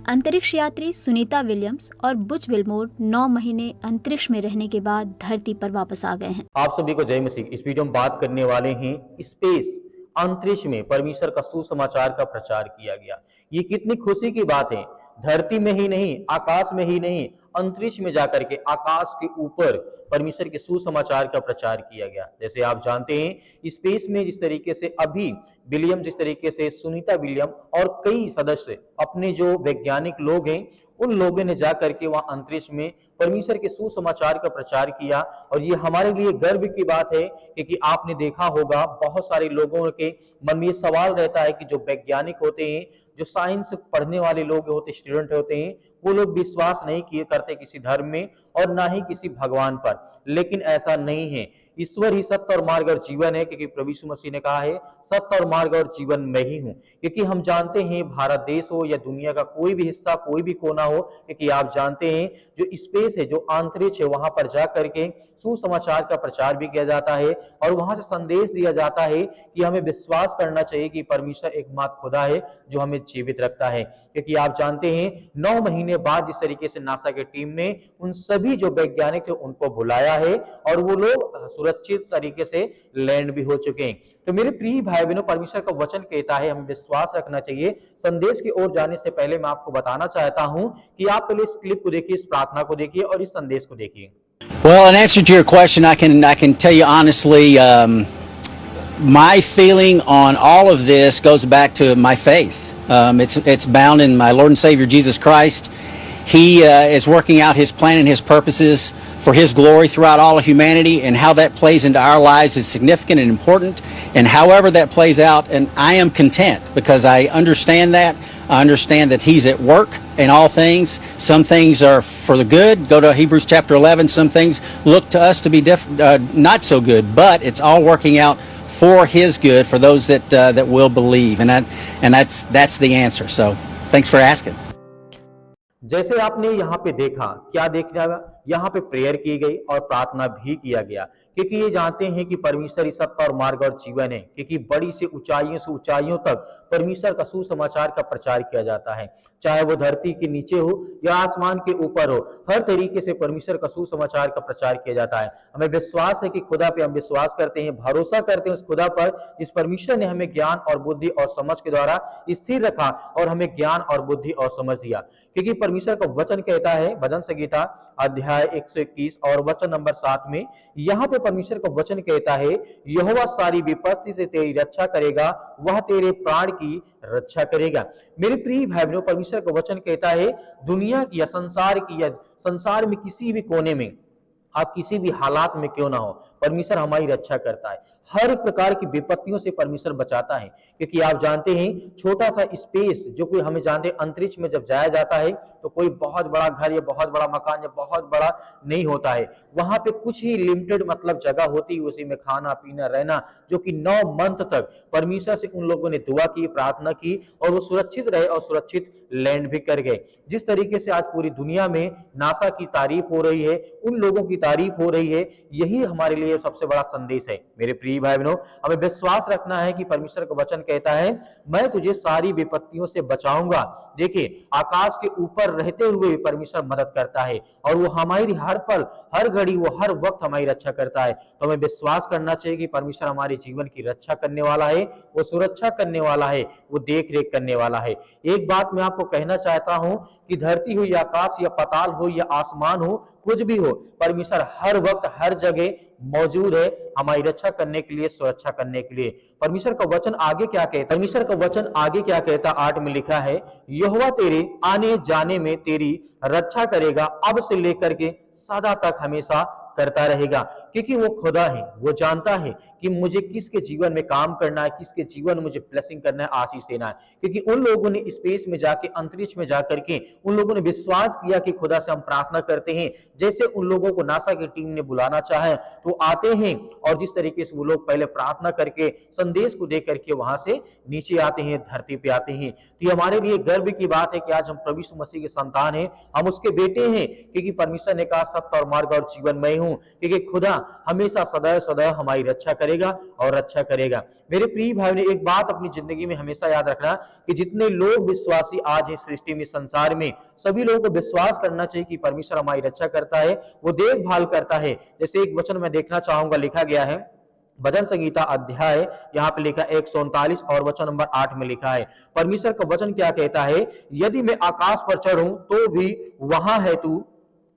अंतरिक्ष यात्री सुनीता विलियम्स और बुच विल्मोर 9 महीने अंतरिक्ष में रहने के बाद धरती पर वापस आ गए हैं। आप सभी को जय मसीह। इस वीडियो में बात करने वाले हैं स्पेस, अंतरिक्ष में परमेश्वर का सुसमाचार का प्रचार किया गया। ये कितनी खुशी की बात है। धरती में ही नहीं, आकाश में ही नहीं, अंतरिक्ष में जाकर के आकाश के ऊपर परमेश्वर के सुसमाचार का प्रचार किया गया। जैसे आप जानते हैं स्पेस में जिस तरीके से अभी विलियम, जिस तरीके से सुनीता विलियम और कई सदस्य अपने जो वैज्ञानिक लोग हैं उन लोगों ने जाकर के वहां अंतरिक्ष में परमेश्वर के सुसमाचार का प्रचार किया। और ये हमारे लिए गर्व की बात है क्योंकि आपने देखा होगा बहुत सारे लोगों के मन में ये सवाल रहता है कि जो वैज्ञानिक होते हैं, जो साइंस पढ़ने वाले लोग होते, स्टूडेंट होते हैं, वो लोग विश्वास नहीं किए करते किसी धर्म में और ना ही किसी भगवान पर। लेकिन ऐसा नहीं है। ईश्वर ही सत्य और मार्ग और जीवन है, क्योंकि प्रभु यीशु मसीह ने कहा है सत्य और मार्ग और जीवन मैं ही हूं। क्योंकि हम जानते हैं भारत देश हो या दुनिया का कोई भी हिस्सा, कोई भी कोना हो, क्योंकि आप जानते हैं जो स्पेस है, जो अंतरिक्ष है, वहां पर जा करके सुसमाचार का प्रचार भी किया जाता है और वहां से संदेश दिया जाता है कि हमें विश्वास करना चाहिए कि परमेश्वर एकमात्र खुदा है जो हमें जीवित रखता है। क्योंकि आप जानते हैं 9 महीने बाद जिस तरीके से नासा की टीम ने उन सभी जो वैज्ञानिक थे उनको बुलाया है और वो लोग सुरक्षित तरीके से लैंड भी हो चुके हैं। तो मेरे प्रिय भाई बहनों, परमेश्वर का वचन कहता है हमें विश्वास रखना चाहिए। संदेश की ओर जाने से पहले मैं आपको बताना चाहता हूं कि आप पहले इस क्लिप को देखिए, इस प्रार्थना को देखिए और इस संदेश को देखिए। Well, in answer to your question, I can tell you honestly, my feeling on all of this goes back to my faith. It's bound in my Lord and Savior Jesus Christ. He is working out His plan and His purposes for His glory throughout all of humanity, and how that plays into our lives is significant and important. And however that plays out, and I am content because I understand that. I understand that He's at work in all things. Some things are for the good. Go to Hebrews chapter 11. Some things look to us to be not so good, but it's all working out for His good for those that will believe. And that's the answer. So thanks for asking. जैसे आपने यहाँ पे देखा, क्या देखा? यहाँ पे prayer की गई और प्रार्थना भी किया गया, क्योंकि ये जानते हैं कि परमेश्वर ही सत्य और मार्ग और जीवन है। क्योंकि बड़ी से ऊंचाइयों तक परमेश्वर का सुसमाचार का प्रचार किया जाता है, चाहे वो धरती के नीचे हो या आसमान के ऊपर हो, हर तरीके से परमेश्वर का सुसमाचार का प्रचार किया जाता है। हमें विश्वास है कि खुदा पे हम विश्वास करते हैं, भरोसा करते हैं उस खुदा पर जिस परमेश्वर ने हमें ज्ञान और बुद्धि और समझ के द्वारा स्थिर रखा और हमें ज्ञान और बुद्धि और समझ दिया। क्योंकि परमेश्वर का वचन कहता है भजन संगीता अध्याय 121 और वचन नंबर 7 में, यहाँ पे परमेश्वर का वचन कहता है यहोवा सारी विपत्ति से तेरी रक्षा करेगा, वह तेरे प्राण की रक्षा करेगा। मेरे प्रिय भाई बहनों, परमेश्वर का वचन कहता है दुनिया की या संसार में किसी भी कोने में आप किसी भी हालात में क्यों ना हो, परमेश्वर हमारी रक्षा करता है। हर एक प्रकार की विपत्तियों से परमेश्वर बचाता है। क्योंकि आप जानते हैं छोटा सा स्पेस जो कोई हमें जानते हैं अंतरिक्ष में जब जाया जाता है तो कोई बहुत बड़ा घर या बहुत बड़ा मकान या बहुत बड़ा नहीं होता है। वहां पे कुछ ही लिमिटेड मतलब जगह होती है, उसी में खाना पीना रहना, जो कि 9 मंथ तक परमेश्वर से उन लोगों ने दुआ की, प्रार्थना की और वो सुरक्षित रहे और सुरक्षित लैंड भी कर गए। जिस तरीके से आज पूरी दुनिया में नासा की तारीफ हो रही है, उन लोगों की तारीफ हो रही है, यही हमारे लिए सबसे बड़ा संदेश है। मेरे प्रिय भाई बहनों, हमें विश्वास रखना है कि परमेश्वर का वचन कहता है मैं तुझे सारी विपत्तियों से बचाऊंगा। देखिए, आकाश के ऊपर रहते हुए भी परमेश्वर मदद करता है और वो हमारी हर पल, हर घड़ी, वो हर वक्त हमारी रक्षा करता है। तो हमें विश्वास करना चाहिए कि परमेश्वर हमारे जीवन की रक्षा करने वाला है, वो सुरक्षा करने वाला है, वो देख रेख करने वाला है। एक बात मैं आपको कहना चाहता हूं कि धरती हो या आकाश या पाताल हो या आसमान हो, कुछ भी हो, परमेश्वर हर वक्त हर जगह मौजूद है हमारी रक्षा करने के लिए, सुरक्षा करने के लिए। परमेश्वर का वचन आगे क्या कहता है? परमेश्वर का वचन आगे क्या कहता है? 8 में लिखा है यहोवा तेरे आने जाने में तेरी रक्षा करेगा, अब से लेकर के सदा तक हमेशा करता रहेगा। क्योंकि वो खुदा है, वो जानता है कि मुझे किसके जीवन में काम करना है, किसके जीवन में मुझे ब्लेसिंग करना है, आशीष देना है। क्योंकि उन लोगों ने स्पेस में जाके, अंतरिक्ष में जाकर के उन लोगों ने विश्वास किया कि खुदा से हम प्रार्थना करते हैं। जैसे उन लोगों को नासा की टीम ने बुलाना चाहे तो आते हैं और जिस तरीके से वो लोग पहले प्रार्थना करके संदेश को दे करके वहां से नीचे आते हैं, धरती पे आते हैं। तो ये हमारे लिए गर्व की बात है कि आज हम प्रभु यीशु मसीह के संतान हैं, हम उसके बेटे हैं। क्योंकि परमेश्वर ने कहा सत्य और मार्ग और जीवन मैं हूं। क्योंकि खुदा हमेशा सदैव सदैव हमारी रक्षा करे करेगा और रक्षा करेगा। मेरे प्रिय भाई ने एक बात अपनी जिंदगी में हमेशा याद रखना कि जितने लोग विश्वासी आज इस सृष्टि में, संसार में, सभी लोगों को विश्वास करना चाहिए कि परमेश्वर हमारी रक्षा करता है, वो देखभाल करता है। जैसे एक वचन मैं देखना चाहूंगा, लिखा गया है भजन संगीता अध्याय, यहाँ पे लिखा 139 और वचन नंबर 8 में लिखा है, परमेश्वर का वचन क्या कहता है, यदि मैं आकाश पर चढ़ूं तो भी वहां है तू,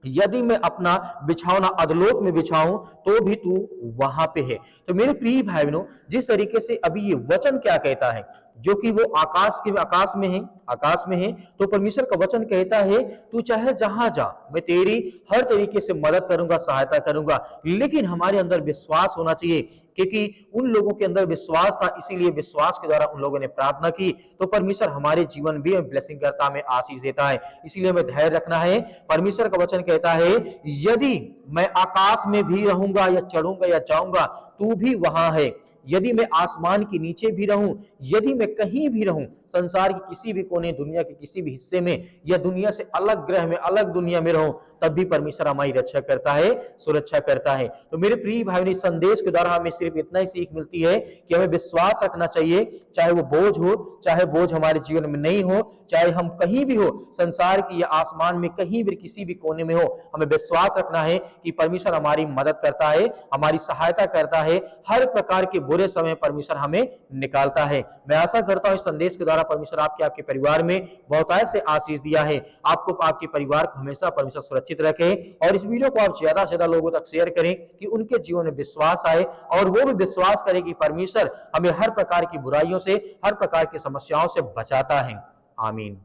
यदि मैं अपना बिछौना अधलोक में बिछाऊं तो भी तू वहां पे है। तो मेरे प्रिय भाई बहनों, जिस तरीके से अभी ये वचन क्या कहता है, जो कि वो आकाश में है, तो परमेश्वर का वचन कहता है तू चाहे जहां जा, मैं तेरी हर तरीके से मदद करूंगा, सहायता करूंगा। लेकिन हमारे अंदर विश्वास होना चाहिए, क्योंकि उन लोगों के अंदर विश्वास था, इसीलिए विश्वास के द्वारा उन लोगों ने प्रार्थना की, तो परमेश्वर हमारे जीवन भी ब्लेसिंग करता, हमें आशीष देता है। इसीलिए हमें धैर्य रखना है। परमेश्वर का वचन कहता है यदि मैं आकाश में भी रहूंगा या चढ़ूंगा या जाऊंगा तू भी वहां है, यदि मैं आसमान के नीचे भी रहूं, यदि मैं कहीं भी रहूं, संसार के किसी भी कोने, दुनिया के किसी भी हिस्से में, या दुनिया से अलग ग्रह में, अलग दुनिया में रहूं, तब भी परमेश्वर हमारी रक्षा करता है, सुरक्षा करता है। तो मेरे प्रिय भाई, इस संदेश के द्वारा हमें सिर्फ इतना ही सीख मिलती है कि हमें विश्वास रखना चाहिए, चाहे वो बोझ हो, चाहे बोझ हमारे जीवन में नहीं हो, चाहे हम कहीं भी हो, संसार की या आसमान में कहीं भी किसी भी कोने में हो, हमें विश्वास रखना है कि परमेश्वर हमारी मदद करता है, हमारी सहायता करता है, हर प्रकार के बुरे समय परमेश्वर हमें निकालता है। मैं आशा करता हूं इस संदेश के द्वारा परमेश्वर आपके परिवार में बहुतायत से आशीष दिया है। आपको, आपके परिवार को हमेशा परमेश्वर सुरक्षित रखे, और इस वीडियो को आप ज्यादा से ज्यादा लोगों तक शेयर करें कि उनके जीवन में विश्वास आए और वो भी विश्वास करें कि परमेश्वर हमें हर प्रकार की बुराइयों से, हर प्रकार की समस्याओं से बचाता है। आमीन।